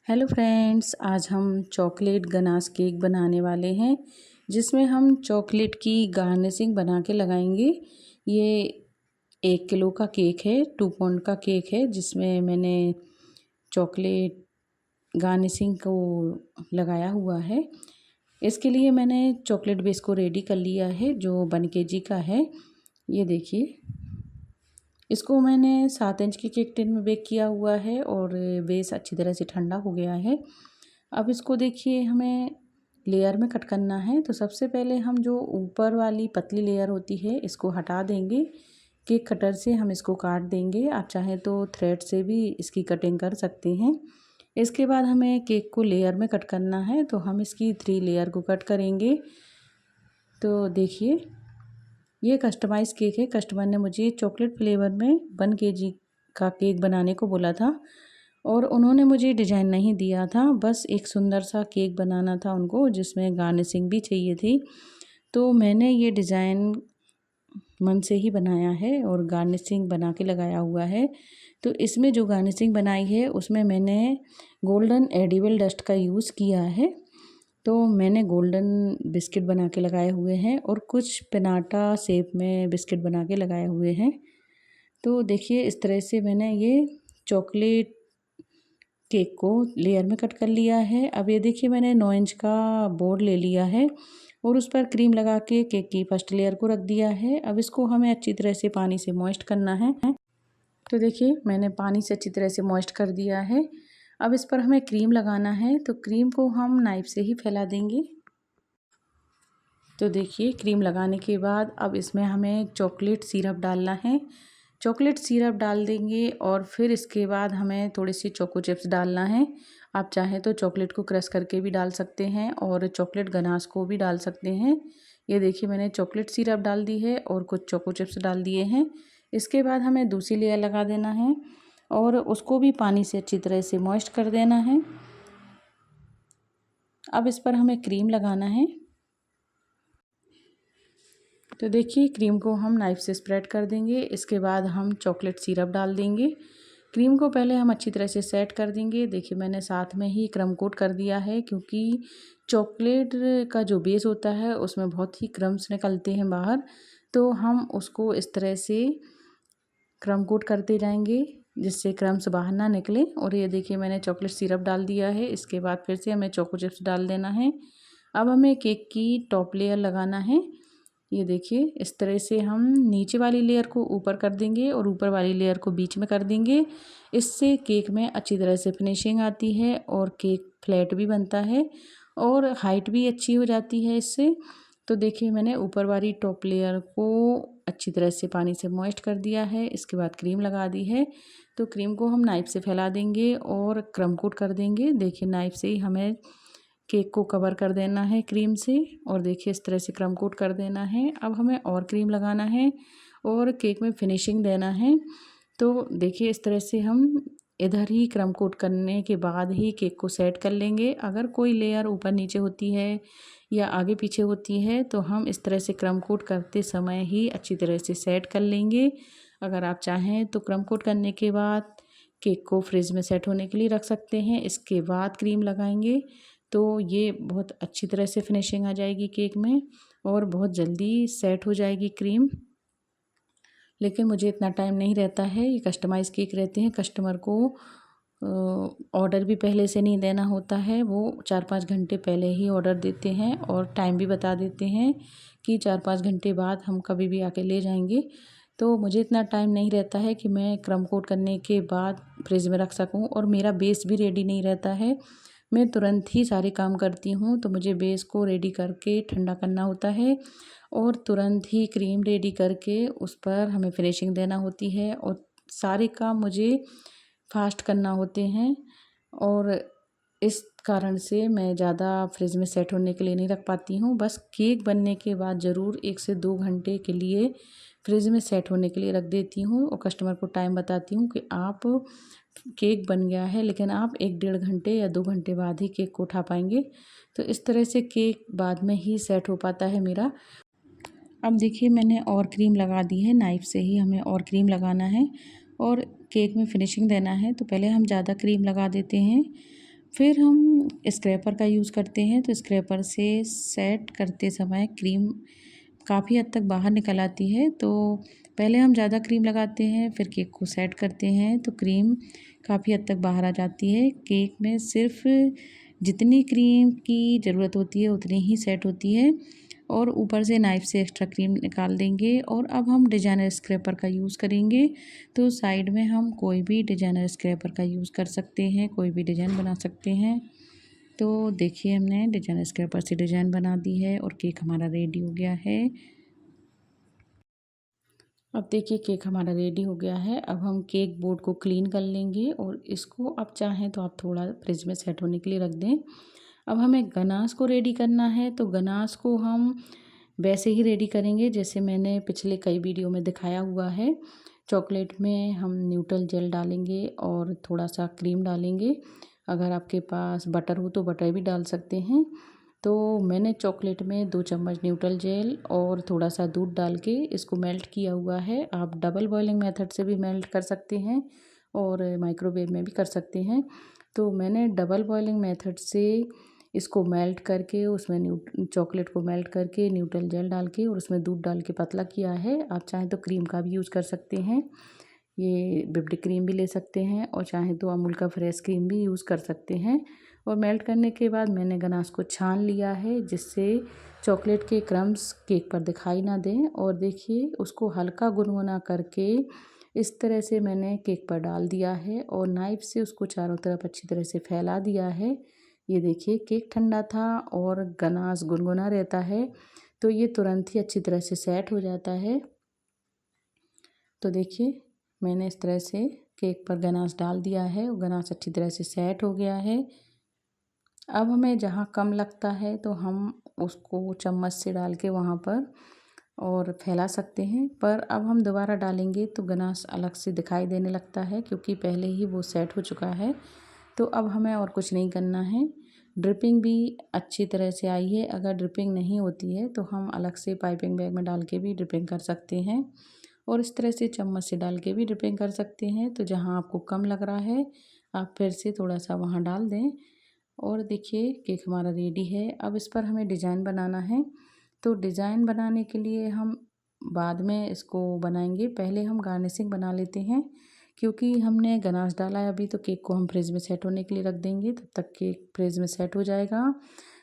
Hello friends, आज हम chocolate ganache cake बनाने वाले हैं जिसमें हम चॉकलेट की गार्निशिंग बना के लगाएंगे। ये 1 किलो का केक है, 2 पाउंड का केक है जिसमें मैंने चॉकलेट गार्निशिंग को लगाया हुआ है। इसके लिए मैंने चॉकलेट बेस को रेडी कर लिया है जो 1 kg का है। ये देखिए, इसको मैंने 7 इंच की केक टिन में बेक किया हुआ है और बेस अच्छी तरह से ठंडा हो गया है। अब इसको देखिए, हमें लेयर में कट करना है। तो सबसे पहले हम जो ऊपर वाली पतली लेयर होती है इसको हटा देंगे। केक कटर से हम इसको काट देंगे। आप चाहें तो थ्रेड से भी इसकी कटिंग कर सकते हैं। इसके बाद हमें केक को लेयर में कट करना है, तो हम इसकी 3 लेयर को कट करेंगे। तो देखिए, ये कस्टमाइज़ केक है। कस्टमर ने मुझे चॉकलेट फ्लेवर में 1 kg का केक बनाने को बोला था और उन्होंने मुझे डिज़ाइन नहीं दिया था, बस एक सुंदर सा केक बनाना था उनको जिसमें गार्निशिंग भी चाहिए थी। तो मैंने ये डिज़ाइन मन से ही बनाया है और गार्निशिंग बना के लगाया हुआ है। तो इसमें जो गार्निशिंग बनाई है उसमें मैंने गोल्डन एडिबल डस्ट का यूज़ किया है। तो मैंने गोल्डन बिस्किट बना के लगाए हुए हैं और कुछ पेनाटा शेप में बिस्किट बना के लगाए हुए हैं। तो देखिए, इस तरह से मैंने ये चॉकलेट केक को लेयर में कट कर लिया है। अब ये देखिए, मैंने 9 इंच का बोर्ड ले लिया है और उस पर क्रीम लगा के केक की फर्स्ट लेयर को रख दिया है। अब इसको हमें अच्छी तरह से पानी से मॉइस्ट करना है। तो देखिए, मैंने पानी से अच्छी तरह से मॉइस्ट कर दिया है। अब इस पर हमें क्रीम लगाना है, तो क्रीम को हम नाइफ से ही फैला देंगे। तो देखिए, क्रीम लगाने के बाद अब इसमें हमें चॉकलेट सिरप डालना है। चॉकलेट सिरप डाल देंगे और फिर इसके बाद हमें थोड़ी सी चोको चिप्स डालना है। आप चाहें तो चॉकलेट को क्रश करके भी डाल सकते हैं और चॉकलेट गनाश को भी डाल सकते हैं। ये देखिए, मैंने चॉकलेट सिरप डाल दी है और कुछ चोको चिप्स डाल दिए हैं। इसके बाद हमें दूसरी लेयर लगा देना है और उसको भी पानी से अच्छी तरह से मॉइस्ट कर देना है। अब इस पर हमें क्रीम लगाना है। तो देखिए, क्रीम को हम नाइफ से स्प्रेड कर देंगे। इसके बाद हम चॉकलेट सिरप डाल देंगे। क्रीम को पहले हम अच्छी तरह से सेट कर देंगे। देखिए, मैंने साथ में ही क्रम कोट कर दिया है क्योंकि चॉकलेट का जो बेस होता है उसमें बहुत ही क्रम्स निकलते हैं बाहर। तो हम उसको इस तरह से क्रम कोट करते जाएंगे जिससे क्रम्स बाहर ना निकले। और ये देखिए, मैंने चॉकलेट सिरप डाल दिया है। इसके बाद फिर से हमें चोको चिप्स डाल देना है। अब हमें केक की टॉप लेयर लगाना है। ये देखिए, इस तरह से हम नीचे वाली लेयर को ऊपर कर देंगे और ऊपर वाली लेयर को बीच में कर देंगे। इससे केक में अच्छी तरह से फिनिशिंग आती है और केक फ्लैट भी बनता है और हाइट भी अच्छी हो जाती है इससे। तो देखिए, मैंने ऊपर वाली टॉप लेयर को अच्छी तरह से पानी से मॉइस्ट कर दिया है। इसके बाद क्रीम लगा दी है। तो क्रीम को हम नाइफ से फैला देंगे और क्रम कोट कर देंगे। देखिए, नाइफ से ही हमें केक को कवर कर देना है क्रीम से और देखिए, इस तरह से क्रम कोट कर देना है। अब हमें और क्रीम लगाना है और केक में फिनिशिंग देना है। तो देखिए, इस तरह से हम इधर ही क्रम कोट करने के बाद ही केक को सेट कर लेंगे। अगर कोई लेयर ऊपर नीचे होती है या आगे पीछे होती है तो हम इस तरह से क्रम कोट करते समय ही अच्छी तरह से सेट कर लेंगे। अगर आप चाहें तो क्रम कोट करने के बाद केक को फ्रिज में सेट होने के लिए रख सकते हैं। इसके बाद क्रीम लगाएंगे तो ये बहुत अच्छी तरह से फिनिशिंग आ जाएगी केक में और बहुत जल्दी सेट हो जाएगी क्रीम। लेकिन मुझे इतना टाइम नहीं रहता है, ये कस्टमाइज़ केक रहते हैं। कस्टमर को ऑर्डर भी पहले से नहीं देना होता है, वो 4-5 घंटे पहले ही ऑर्डर देते हैं और टाइम भी बता देते हैं कि 4-5 घंटे बाद हम कभी भी आके ले जाएंगे। तो मुझे इतना टाइम नहीं रहता है कि मैं क्रम कोट करने के बाद फ्रिज में रख सकूं और मेरा बेस भी रेडी नहीं रहता है। मैं तुरंत ही सारे काम करती हूँ, तो मुझे बेस को रेडी करके ठंडा करना होता है और तुरंत ही क्रीम रेडी करके उस पर हमें फिनिशिंग देना होती है और सारे काम मुझे फास्ट करना होते हैं। और इस कारण से मैं ज़्यादा फ्रिज में सेट होने के लिए नहीं रख पाती हूँ। बस केक बनने के बाद ज़रूर 1 से 2 घंटे के लिए फ्रिज में सेट होने के लिए रख देती हूँ और कस्टमर को टाइम बताती हूँ कि आप केक बन गया है, लेकिन आप 1-1.5 घंटे या 2 घंटे बाद ही केक को उठा पाएंगे। तो इस तरह से केक बाद में ही सेट हो पाता है मेरा। अब देखिए, मैंने और क्रीम लगा दी है। नाइफ से ही हमें और क्रीम लगाना है और केक में फिनिशिंग देना है। तो पहले हम ज़्यादा क्रीम लगा देते हैं फिर हम स्क्रैपर का यूज़ करते हैं, तो स्क्रैपर से सेट करते समय क्रीम काफ़ी हद तक बाहर निकल आती है। तो पहले हम ज़्यादा क्रीम लगाते हैं, फिर केक को सेट करते हैं तो क्रीम काफ़ी हद तक बाहर आ जाती है। केक में सिर्फ जितनी क्रीम की ज़रूरत होती है उतनी ही सेट होती है, और ऊपर से नाइफ़ से एक्स्ट्रा क्रीम निकाल देंगे। और अब हम डिजाइनर स्क्रैपर का यूज़ करेंगे। तो साइड में हम कोई भी डिजाइनर स्क्रैपर का यूज़ कर सकते हैं, कोई भी डिज़ाइन बना सकते हैं। तो देखिए हमने डिजाइनर स्क्रैपर से डिज़ाइन बना दी है और केक हमारा रेडी हो गया है। अब देखिए केक हमारा रेडी हो गया है। अब हम केक बोर्ड को क्लीन कर लेंगे और इसको आप चाहें तो आप थोड़ा फ्रिज में सेट होने के लिए रख दें। अब हमें गनाश को रेडी करना है, तो गनाश को हम वैसे ही रेडी करेंगे जैसे मैंने पिछले कई वीडियो में दिखाया हुआ है। चॉकलेट में हम न्यूट्रल जेल डालेंगे और थोड़ा सा क्रीम डालेंगे। अगर आपके पास बटर हो तो बटर भी डाल सकते हैं। तो मैंने चॉकलेट में 2 चम्मच न्यूट्रल जेल और थोड़ा सा दूध डाल के इसको मेल्ट किया हुआ है। आप डबल बॉइलिंग मेथड से भी मेल्ट कर सकते हैं और माइक्रोवेव में भी कर सकते हैं। तो मैंने डबल बॉइलिंग मेथड से इसको मेल्ट करके उसमें चॉकलेट को मेल्ट करके न्यूट्रल जेल डाल के और उसमें दूध डाल के पतला किया है। आप चाहें तो क्रीम का भी यूज़ कर सकते हैं, ये व्हिप्ड क्रीम भी ले सकते हैं, और चाहें तो अमूल का फ्रेश क्रीम भी यूज़ कर सकते हैं। और मेल्ट करने के बाद मैंने गनाश को छान लिया है जिससे चॉकलेट के क्रम्स केक पर दिखाई ना दें। और देखिए उसको हल्का गुनगुना करके इस तरह से मैंने केक पर डाल दिया है और नाइफ़ से उसको चारों तरफ अच्छी तरह से फैला दिया है। ये देखिए केक ठंडा था और गनाश गुनगुना रहता है, तो ये तुरंत ही अच्छी तरह से सेट हो जाता है। तो देखिए मैंने इस तरह से केक पर गनाश डाल दिया है और गनाश अच्छी तरह से सेट हो गया है। अब हमें जहाँ कम लगता है तो हम उसको चम्मच से डाल के वहाँ पर और फैला सकते हैं, पर अब हम दोबारा डालेंगे तो गनाश अलग से दिखाई देने लगता है क्योंकि पहले ही वो सेट हो चुका है। तो अब हमें और कुछ नहीं करना है। ड्रिपिंग भी अच्छी तरह से आई है। अगर ड्रिपिंग नहीं होती है तो हम अलग से पाइपिंग बैग में डाल के भी ड्रिपिंग कर सकते हैं, और इस तरह से चम्मच से डाल के भी ड्रिपिंग कर सकते हैं। तो जहाँ आपको कम लग रहा है आप फिर से थोड़ा सा वहाँ डाल दें। और देखिए केक हमारा रेडी है। अब इस पर हमें डिज़ाइन बनाना है। तो डिज़ाइन बनाने के लिए हम बाद में इसको बनाएंगे, पहले हम गार्निशिंग बना लेते हैं। क्योंकि हमने गनाश डाला है अभी, तो केक को हम फ्रिज में सेट होने के लिए रख देंगे, तब तक केक फ्रिज में सेट हो जाएगा।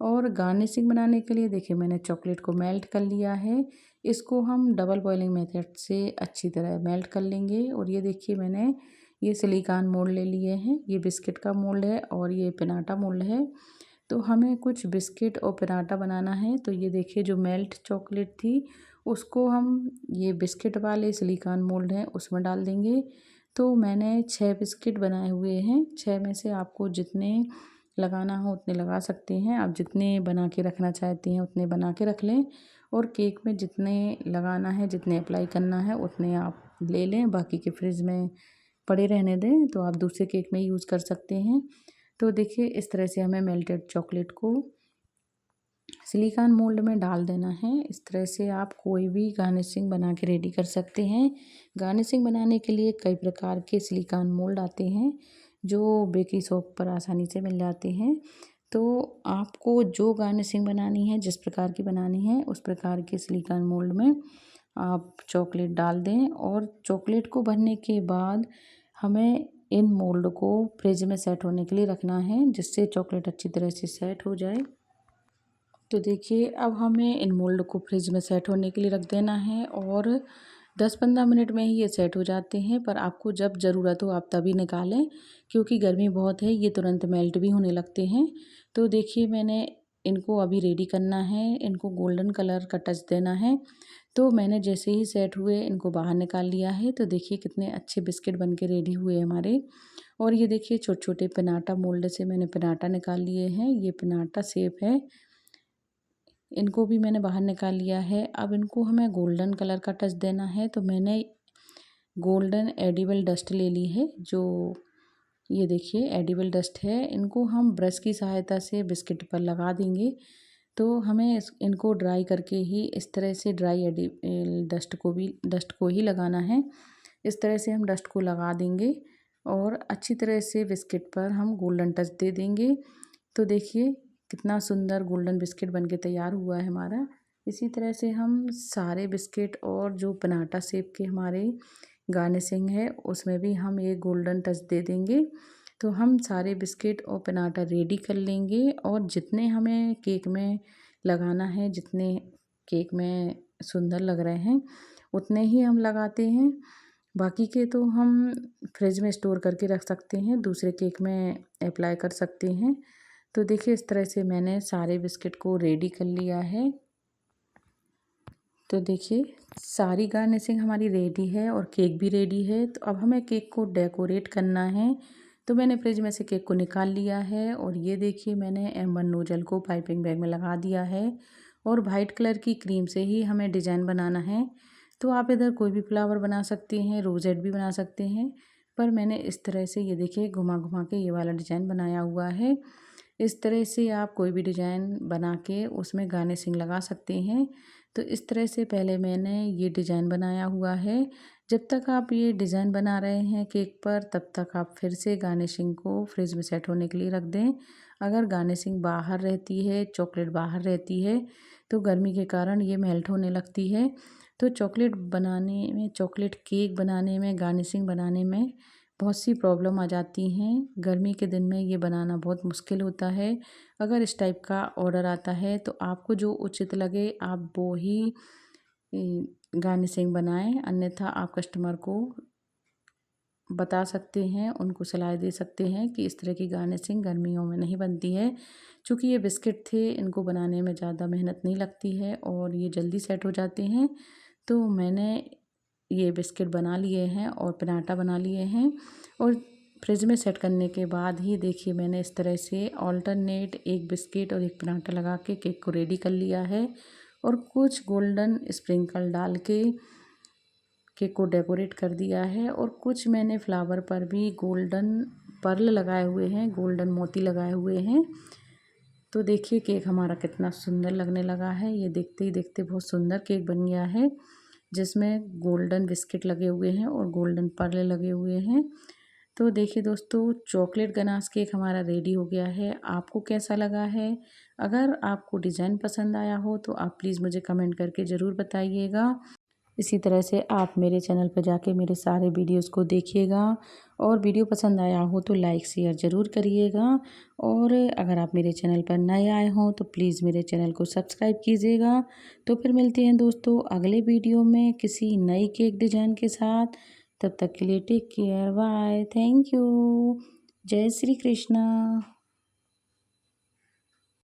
और गार्निशिंग बनाने के लिए देखिए मैंने चॉकलेट को मेल्ट कर लिया है। इसको हम डबल बॉइलिंग मेथड से अच्छी तरह मेल्ट कर लेंगे। और ये देखिए मैंने ये सिलिकॉन मोल्ड ले लिए हैं, ये बिस्किट का मोल्ड है और ये पिनाटा मोल्ड है। तो हमें कुछ बिस्किट और पिनाटा बनाना है। तो ये देखिए जो मेल्ट चॉकलेट थी उसको हम ये बिस्किट वाले सिलिकॉन मोल्ड हैं उसमें डाल देंगे। तो मैंने 6 बिस्किट बनाए हुए हैं। 6 में से आपको जितने लगाना हो उतने लगा सकते हैं। आप जितने बना के रखना चाहते हैं उतने बना के रख लें, और केक में जितने लगाना है जितने अप्लाई करना है उतने आप ले लें, बाकी के फ्रिज में पड़े रहने दें, तो आप दूसरे केक में यूज़ कर सकते हैं। तो देखिए इस तरह से हमें मेल्टेड चॉकलेट को सिलिकॉन मोल्ड में डाल देना है। इस तरह से आप कोई भी गार्निशिंग बना के रेडी कर सकते हैं। गार्निशिंग बनाने के लिए कई प्रकार के सिलिकॉन मोल्ड आते हैं जो बेकरी शॉप पर आसानी से मिल जाते हैं। तो आपको जो गार्निशिंग बनानी है, जिस प्रकार की बनानी है, उस प्रकार के सिलिकॉन मोल्ड में आप चॉकलेट डाल दें। और चॉकलेट को भरने के बाद हमें इन मोल्ड को फ्रिज में सेट होने के लिए रखना है जिससे चॉकलेट अच्छी तरह से सेट हो जाए। तो देखिए अब हमें इन मोल्ड को फ्रिज में सेट होने के लिए रख देना है, और 10-15 मिनट में ही ये सेट हो जाते हैं। पर आपको जब ज़रूरत हो आप तभी निकालें, क्योंकि गर्मी बहुत है, ये तुरंत मेल्ट भी होने लगते हैं। तो देखिए मैंने इनको अभी रेडी करना है, इनको गोल्डन कलर का टच देना है। तो मैंने जैसे ही सेट हुए इनको बाहर निकाल लिया है। तो देखिए कितने अच्छे बिस्किट बन के रेडी हुए हमारे। और ये देखिए छोटे छोटे पिनाटा मोल्ड से मैंने पिनाटा निकाल लिए हैं, ये पिनाटा शेप है। इनको भी मैंने बाहर निकाल लिया है। अब इनको हमें गोल्डन कलर का टच देना है। तो मैंने गोल्डन एडिबल डस्ट ले ली है, जो ये देखिए एडिबल डस्ट है। इनको हम ब्रश की सहायता से बिस्किट पर लगा देंगे। तो हमें इनको ड्राई करके ही इस तरह से ड्राई डस्ट को ही लगाना है। इस तरह से हम डस्ट को लगा देंगे और अच्छी तरह से बिस्किट पर हम गोल्डन टच दे देंगे। तो देखिए कितना सुंदर गोल्डन बिस्किट बनके तैयार हुआ है हमारा। इसी तरह से हम सारे बिस्किट और जो पनाटा शेप के हमारे गार्निशिंग है उसमें भी हम एक गोल्डन टच दे देंगे। तो हम सारे बिस्किट और पनाटा रेडी कर लेंगे और जितने हमें केक में लगाना है, जितने केक में सुंदर लग रहे हैं उतने ही हम लगाते हैं। बाकी के तो हम फ्रिज में स्टोर करके रख सकते हैं, दूसरे केक में अप्लाई कर सकते हैं। तो देखिए इस तरह से मैंने सारे बिस्किट को रेडी कर लिया है। तो देखिए सारी गार्निशिंग हमारी रेडी है और केक भी रेडी है। तो अब हमें केक को डेकोरेट करना है। तो मैंने फ्रिज में से केक को निकाल लिया है और ये देखिए मैंने M1 नोजल को पाइपिंग बैग में लगा दिया है और वाइट कलर की क्रीम से ही हमें डिज़ाइन बनाना है। तो आप इधर कोई भी फ्लावर बना सकते हैं, रोजेट भी बना सकते हैं, पर मैंने इस तरह से ये देखिए घुमा घुमा के ये वाला डिज़ाइन बनाया हुआ है। इस तरह से आप कोई भी डिज़ाइन बना के उसमें गार्निशिंग लगा सकते हैं। तो इस तरह से पहले मैंने ये डिज़ाइन बनाया हुआ है। जब तक आप ये डिज़ाइन बना रहे हैं केक पर तब तक आप फिर से गार्निशिंग को फ्रिज में सेट होने के लिए रख दें। अगर गार्निशिंग बाहर रहती है, चॉकलेट बाहर रहती है तो गर्मी के कारण ये मेल्ट होने लगती है। तो चॉकलेट केक बनाने में, गार्निशिंग बनाने में बहुत सी प्रॉब्लम आ जाती हैं। गर्मी के दिन में ये बनाना बहुत मुश्किल होता है। अगर इस टाइप का ऑर्डर आता है तो आपको जो उचित लगे आप वो ही गार्निशिंग बनाएं, अन्यथा आप कस्टमर को बता सकते हैं, उनको सलाह दे सकते हैं कि इस तरह की गार्निशिंग गर्मियों में नहीं बनती है। चूँकि ये बिस्किट थे इनको बनाने में ज़्यादा मेहनत नहीं लगती है और ये जल्दी सेट हो जाते हैं। तो मैंने ये बिस्किट बना लिए हैं और पनाटा बना लिए हैं और फ्रिज में सेट करने के बाद ही देखिए मैंने इस तरह से ऑल्टरनेट एक बिस्किट और एक पनाटा लगा के केक को रेडी कर लिया है और कुछ गोल्डन स्प्रिंकल डाल के केक को डेकोरेट कर दिया है और कुछ मैंने फ्लावर पर भी गोल्डन पर्ल लगाए हुए हैं, गोल्डन मोती लगाए हुए हैं। तो देखिए केक हमारा कितना सुंदर लगने लगा है। ये देखते ही देखते बहुत सुंदर केक बन गया है जिसमें गोल्डन बिस्किट लगे हुए हैं और गोल्डन पर्ल लगे हुए हैं। तो देखिए दोस्तों चॉकलेट गनाश केक हमारा रेडी हो गया है। आपको कैसा लगा है? अगर आपको डिज़ाइन पसंद आया हो तो आप प्लीज़ मुझे कमेंट करके ज़रूर बताइएगा। इसी तरह से आप मेरे चैनल पर जाके मेरे सारे वीडियोस को देखिएगा और वीडियो पसंद आया हो तो लाइक शेयर ज़रूर करिएगा। और अगर आप मेरे चैनल पर नए आए हों तो प्लीज़ मेरे चैनल को सब्सक्राइब कीजिएगा। तो फिर मिलते हैं दोस्तों अगले वीडियो में किसी नई केक डिज़ाइन के साथ। तब तक के लिए take care, bye, thank you, जय श्री कृष्णा।